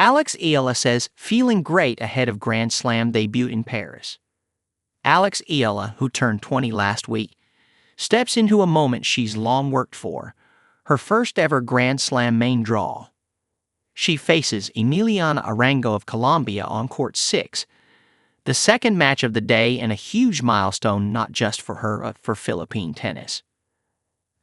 Eala says feeling great ahead of Grand Slam debut in Paris. Eala, who turned 20 last week, steps into a moment she's long worked for, her first ever Grand Slam main draw. She faces Emiliana Arango of Colombia on court 6, the second match of the day and a huge milestone not just for her but for Philippine tennis.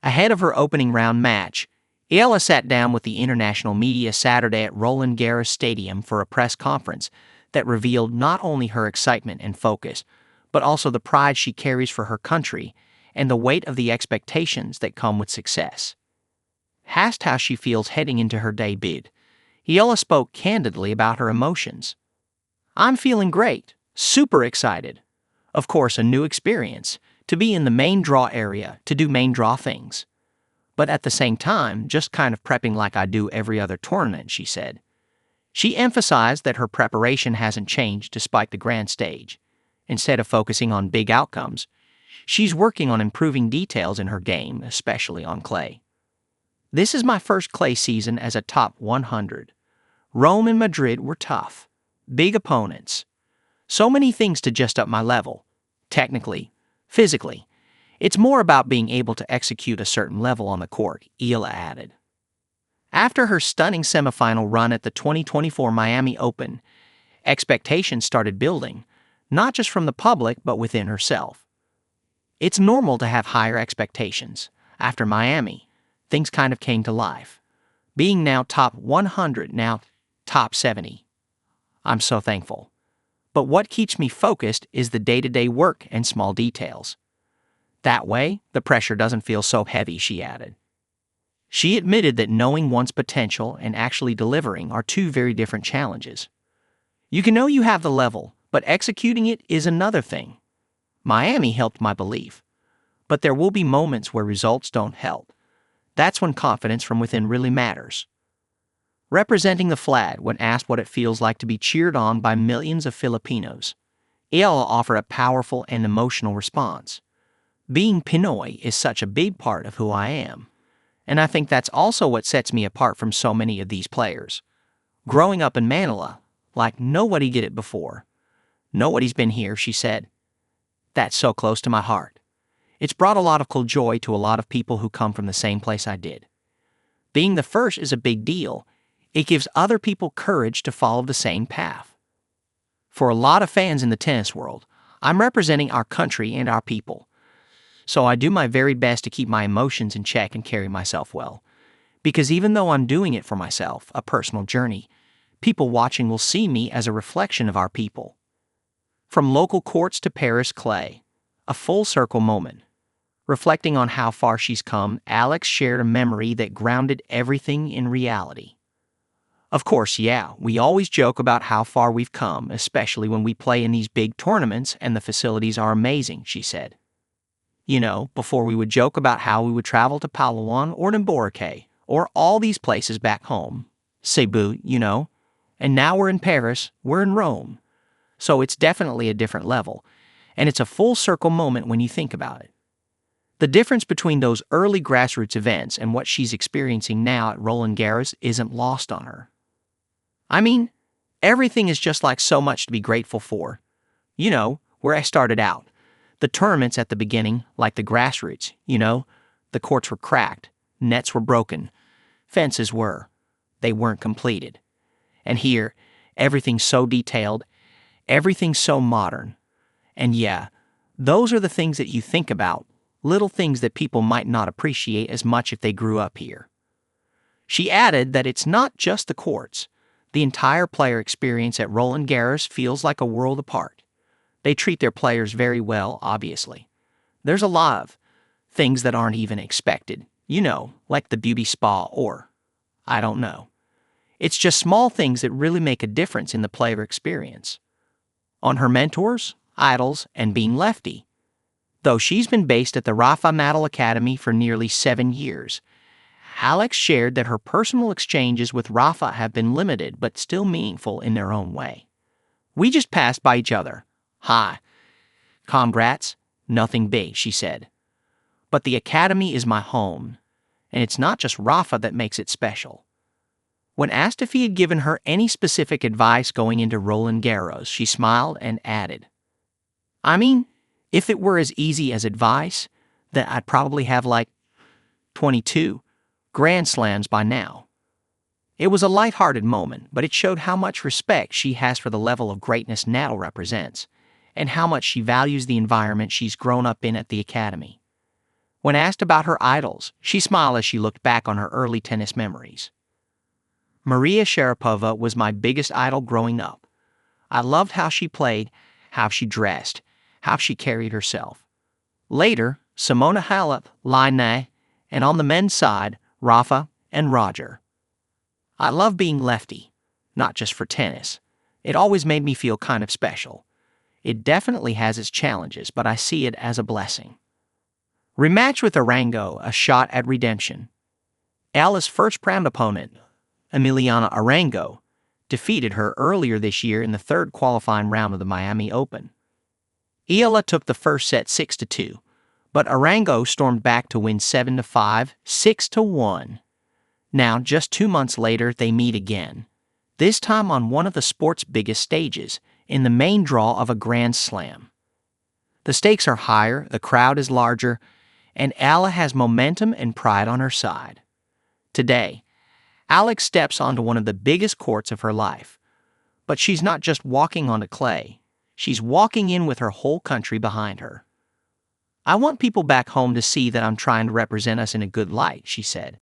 Ahead of her opening round match, Eala sat down with the international media Saturday at Roland Garros Stadium for a press conference that revealed not only her excitement and focus, but also the pride she carries for her country and the weight of the expectations that come with success. Asked how she feels heading into her debut, Eala spoke candidly about her emotions. "I'm feeling great, super excited. Of course, a new experience, to be in the main draw area, to do main draw things. But at the same time, just kind of prepping like I do every other tournament," she said. She emphasized that her preparation hasn't changed despite the grand stage. Instead of focusing on big outcomes, she's working on improving details in her game, especially on clay. "This is my first clay season as a top 100. Rome and Madrid were tough. Big opponents. So many things to just up my level. Technically, physically. It's more about being able to execute a certain level on the court," Eala added. After her stunning semifinal run at the 2024 Miami Open, expectations started building, not just from the public but within herself. It's normal to have higher expectations. After Miami, things kind of came to life. Being now top 100, now top 70. I'm so thankful. But what keeps me focused is the day-to-day work and small details. That way, the pressure doesn't feel so heavy, she added. She admitted that knowing one's potential and actually delivering are two very different challenges. You can know you have the level, but executing it is another thing. Miami helped my belief. But there will be moments where results don't help. That's when confidence from within really matters. Representing the flag when asked what it feels like to be cheered on by millions of Filipinos, Eala offered a powerful and emotional response. "Being Pinoy is such a big part of who I am. And I think that's also what sets me apart from so many of these players. Growing up in Manila, like nobody did it before. Nobody's been here," she said. "That's so close to my heart. It's brought a lot of joy to a lot of people who come from the same place I did. Being the first is a big deal. It gives other people courage to follow the same path. For a lot of fans in the tennis world, I'm representing our country and our people. So I do my very best to keep my emotions in check and carry myself well. Because even though I'm doing it for myself, a personal journey, people watching will see me as a reflection of our people." From local courts to Paris clay, a full circle moment. Reflecting on how far she's come, Alex shared a memory that grounded everything in reality. "Of course, yeah, we always joke about how far we've come, especially when we play in these big tournaments and the facilities are amazing," she said. "You know, before we would joke about how we would travel to Palawan or Boracay or all these places back home, Cebu, you know, and now we're in Paris, we're in Rome. So it's definitely a different level, and it's a full circle moment when you think about it. The difference between those early grassroots events and what she's experiencing now at Roland Garros isn't lost on her. I mean, everything is just like so much to be grateful for. You know, where I started out. The tournaments at the beginning, like the grassroots, you know, the courts were cracked, nets were broken, fences were. They weren't completed. And here, everything's so detailed, everything's so modern. And yeah, those are the things that you think about, little things that people might not appreciate as much if they grew up here." She added that it's not just the courts. The entire player experience at Roland Garros feels like a world apart. They treat their players very well, obviously. There's a lot of things that aren't even expected, you know, like the beauty spa or, I don't know. It's just small things that really make a difference in the player experience. On her mentors, idols, and being lefty. Though she's been based at the Rafa Nadal Academy for nearly 7 years, Alex shared that her personal exchanges with Rafa have been limited but still meaningful in their own way. "We just passed by each other. Hi. Congrats. Nothing big," she said. "But the academy is my home, and it's not just Rafa that makes it special. When asked if he had given her any specific advice going into Roland Garros, she smiled and added, "I mean, if it were as easy as advice, then I'd probably have like 22 Grand Slams by now." It was a light-hearted moment, but it showed how much respect she has for the level of greatness Nadal represents, and how much she values the environment she's grown up in at the academy. When asked about her idols, she smiled as she looked back on her early tennis memories. "Maria Sharapova was my biggest idol growing up. I loved how she played, how she dressed, how she carried herself. Later, Simona Halep, Line, and on the men's side, Rafa and Roger. I love being lefty, not just for tennis. It always made me feel kind of special. It definitely has its challenges, but I see it as a blessing." Rematch with Arango, a shot at redemption. Eala's first round opponent, Emiliana Arango, defeated her earlier this year in the third qualifying round of the Miami Open. Eala took the first set 6-2, but Arango stormed back to win 7-5, 6-1. Now, just 2 months later, they meet again, this time on one of the sport's biggest stages, in the main draw of a Grand Slam. The stakes are higher, the crowd is larger, and Eala has momentum and pride on her side. Today, Alex steps onto one of the biggest courts of her life. But she's not just walking onto clay. She's walking in with her whole country behind her. "I want people back home to see that I'm trying to represent us in a good light," she said.